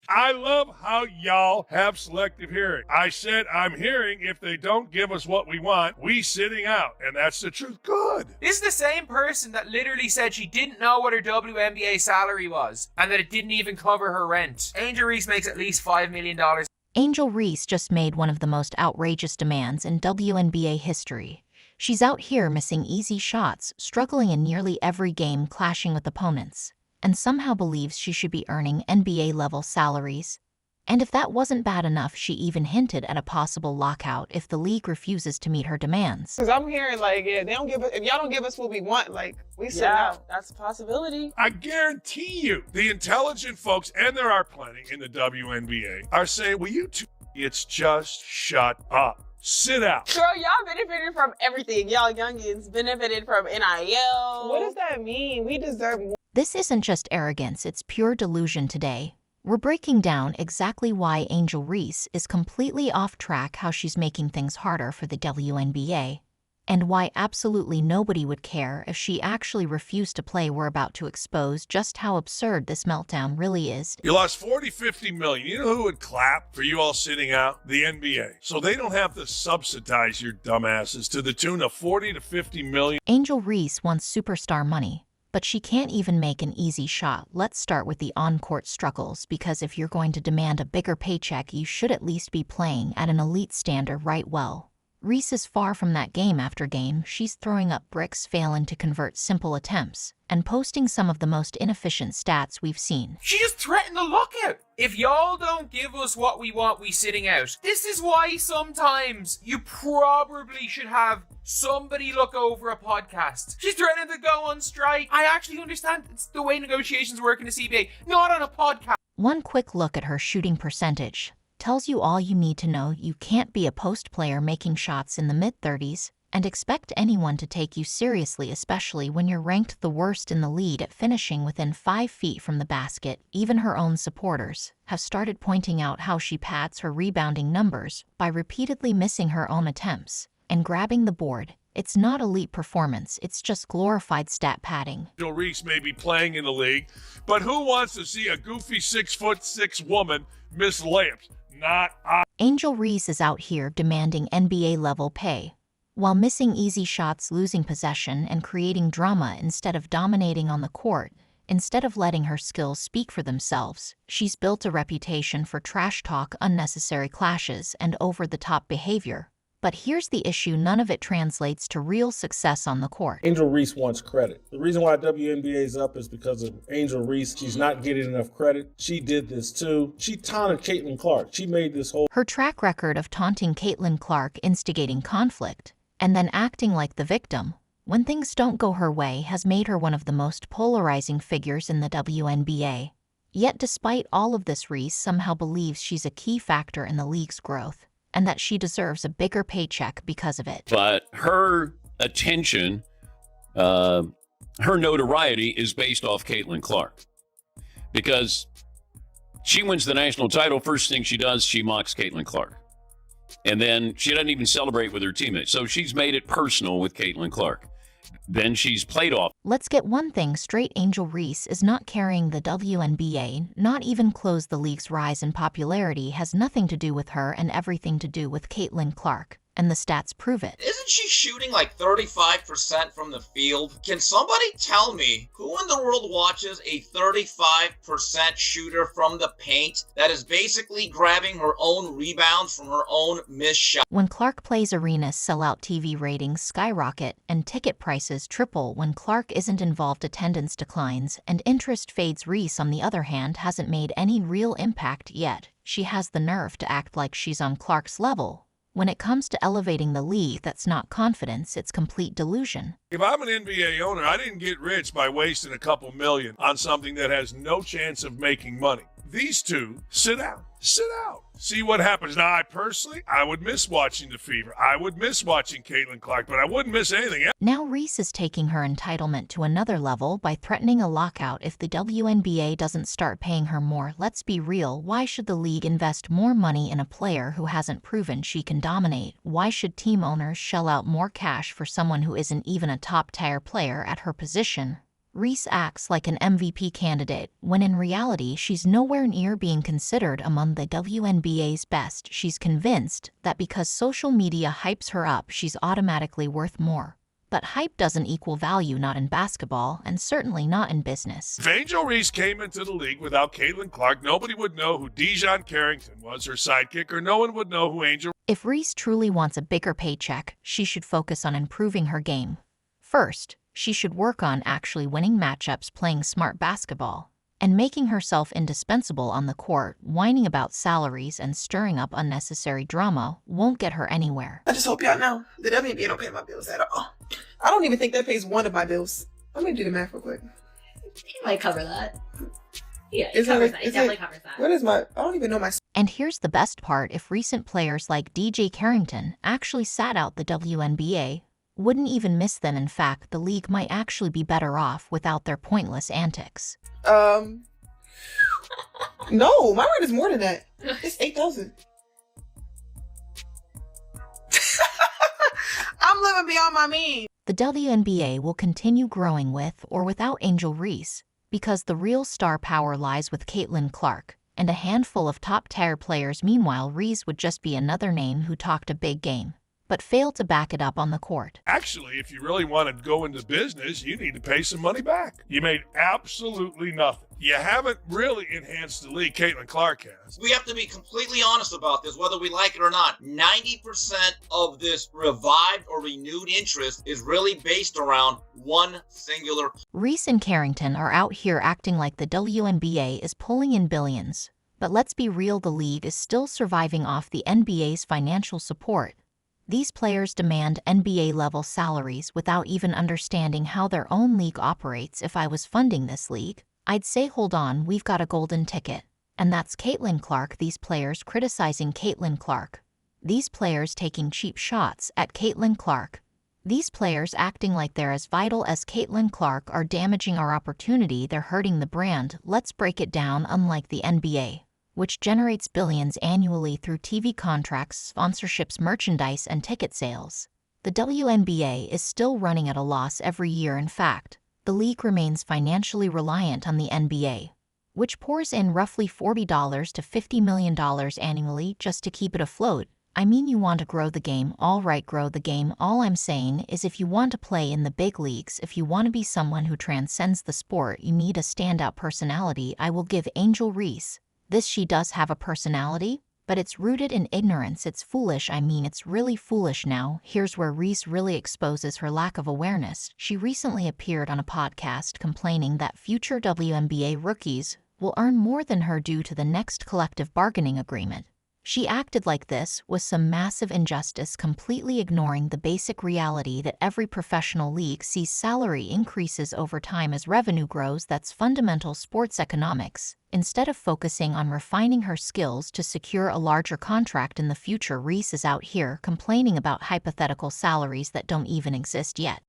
I love how y'all have selective hearing. I said I'm hearing if they don't give us what we want, we sitting out. And that's the truth. Good. This is the same person that literally said she didn't know what her WNBA salary was and that it didn't even cover her rent. Angel Reese makes at least $5 million. Angel Reese just made one of the most outrageous demands in WNBA history. She's out here missing easy shots, struggling in nearly every game, clashing with opponents, and somehow believes she should be earning NBA-level salaries. And if that wasn't bad enough, she even hinted at a possible lockout if the league refuses to meet her demands. Because I'm hearing, like, yeah, they don't give us, if y'all don't give us what we want, like, we sit out. That's a possibility. I guarantee you, the intelligent folks, and there are plenty in the WNBA, are saying, will you two idiots just shut up? Sit out. Girl, y'all benefited from everything. Y'all youngins benefited from NIL. What does that mean? We deserve more. This isn't just arrogance, it's pure delusion today. We're breaking down exactly why Angel Reese is completely off track, how she's making things harder for the WNBA, and why absolutely nobody would care if she actually refused to play. We're about to expose just how absurd this meltdown really is. You lost 40, 50 million. You know who would clap for you all sitting out? The NBA. So they don't have to subsidize your dumbasses to the tune of 40 to 50 million. Angel Reese wants superstar money, but she can't even make an easy shot. Let's start with the on-court struggles, because if you're going to demand a bigger paycheck, you should at least be playing at an elite standard, right? Well, Reese is far from that. Game after game, she's throwing up bricks, failing to convert simple attempts, and posting some of the most inefficient stats we've seen. She just threatened the lockout. If y'all don't give us what we want, we sitting out. This is why sometimes you probably should have somebody look over a podcast. She's threatening to go on strike. I actually understand it's the way negotiations work in the CBA, not on a podcast. One quick look at her shooting percentage tells you all you need to know. You can't be a post player making shots in the mid-30s and expect anyone to take you seriously, especially when you're ranked the worst in the league at finishing within 5 feet from the basket. Even her own supporters have started pointing out how she pads her rebounding numbers by repeatedly missing her own attempts and grabbing the board. It's not elite performance, it's just glorified stat padding. Angel Reese may be playing in the league, but who wants to see a goofy 6'6" woman miss layups? Not I. Angel Reese is out here demanding NBA-level pay, while missing easy shots, losing possession, and creating drama instead of dominating on the court. Instead of letting her skills speak for themselves, she's built a reputation for trash talk, unnecessary clashes, and over-the-top behavior. But here's the issue, none of it translates to real success on the court. Angel Reese wants credit. The reason why WNBA is up is because of Angel Reese. She's not getting enough credit. She did this too. She taunted Caitlin Clark. She made this whole... Her track record of taunting Caitlin Clark, instigating conflict, and then acting like the victim when things don't go her way has made her one of the most polarizing figures in the WNBA. Yet despite all of this, Reese somehow believes she's a key factor in the league's growth, and that she deserves a bigger paycheck because of it. But her attention, her notoriety is based off Caitlin Clark. Because she wins the national title, first thing she does, she mocks Caitlin Clark. And then she doesn't even celebrate with her teammates. So she's made it personal with Caitlin Clark. Then she's played off. Let's get one thing straight, Angel Reese is not carrying the WNBA, not even close. The league's rise in popularity has nothing to do with her and everything to do with Caitlin Clark, and the stats prove it. Isn't she shooting like 35% from the field? Can somebody tell me who in the world watches a 35% shooter from the paint that is basically grabbing her own rebounds from her own missed shot? When Clark plays, arenas sell out, TV ratings skyrocket, and ticket prices triple. When Clark isn't involved, attendance declines and interest fades. Reese, on the other hand, hasn't made any real impact yet. She has the nerve to act like she's on Clark's level. When it comes to elevating the league, that's not confidence, it's complete delusion. If I'm an NBA owner, I didn't get rich by wasting a couple million on something that has no chance of making money. These two, sit out. See what happens. Now, I would miss watching the Fever. I would miss watching Caitlin Clark, but I wouldn't miss anything else. Now Reese is taking her entitlement to another level by threatening a lockout if the WNBA doesn't start paying her more. Let's be real, why should the league invest more money in a player who hasn't proven she can dominate? Why should team owners shell out more cash for someone who isn't even a top-tier player at her position? Reese acts like an MVP candidate, when in reality she's nowhere near being considered among the WNBA's best. She's convinced that because social media hypes her up, she's automatically worth more. But hype doesn't equal value, not in basketball, and certainly not in business. If Angel Reese came into the league without Caitlin Clark, nobody would know who Dijon Carrington was, her sidekick, or no one would know who Angel... If Reese truly wants a bigger paycheck, she should focus on improving her game. First, she should work on actually winning matchups, playing smart basketball, and making herself indispensable on the court. Whining about salaries and stirring up unnecessary drama won't get her anywhere. I just hope y'all know the WNBA don't pay my bills at all. I don't even think that pays one of my bills. Let me do the math real quick. He might cover that. Yeah, Is it covers it- that. It is definitely it- covers that. What is my... I don't even know my... And here's the best part: if recent players like DJ Carrington actually sat out the WNBA, wouldn't even miss them. In fact, the league might actually be better off without their pointless antics. No, my rent is more than that. It's 8,000. I'm living beyond my means. The WNBA will continue growing with or without Angel Reese, because the real star power lies with Caitlin Clark and a handful of top-tier players. Meanwhile, Reese would just be another name who talked a big game, but failed to back it up on the court. Actually, if you really want to go into business, you need to pay some money back. You made absolutely nothing. You haven't really enhanced the league. Caitlin Clark has. We have to be completely honest about this, whether we like it or not. 90% of this revived or renewed interest is really based around one singular. Reese and Carrington are out here acting like the WNBA is pulling in billions. But let's be real, the league is still surviving off the NBA's financial support. These players demand NBA-level salaries without even understanding how their own league operates. If I was funding this league, I'd say, hold on, we've got a golden ticket. And that's Caitlin Clark. These players criticizing Caitlin Clark. These players taking cheap shots at Caitlin Clark. These players acting like they're as vital as Caitlin Clark are damaging our opportunity. They're hurting the brand. Let's break it down. Unlike the NBA, which generates billions annually through TV contracts, sponsorships, merchandise, and ticket sales, the WNBA is still running at a loss every year. In fact, the league remains financially reliant on the NBA, which pours in roughly $40 to $50 million annually just to keep it afloat. I mean, you want to grow the game, all right, grow the game. All I'm saying is, if you want to play in the big leagues, if you want to be someone who transcends the sport, you need a standout personality. I will give Angel Reese this. She does have a personality, but it's rooted in ignorance. It's foolish. I mean, it's really foolish. Now, here's where Reese really exposes her lack of awareness. She recently appeared on a podcast complaining that future WNBA rookies will earn more than her due to the next collective bargaining agreement. She acted like this was some massive injustice, completely ignoring the basic reality that every professional league sees salary increases over time as revenue grows. That's fundamental sports economics. Instead of focusing on refining her skills to secure a larger contract in the future, Reese is out here complaining about hypothetical salaries that don't even exist yet.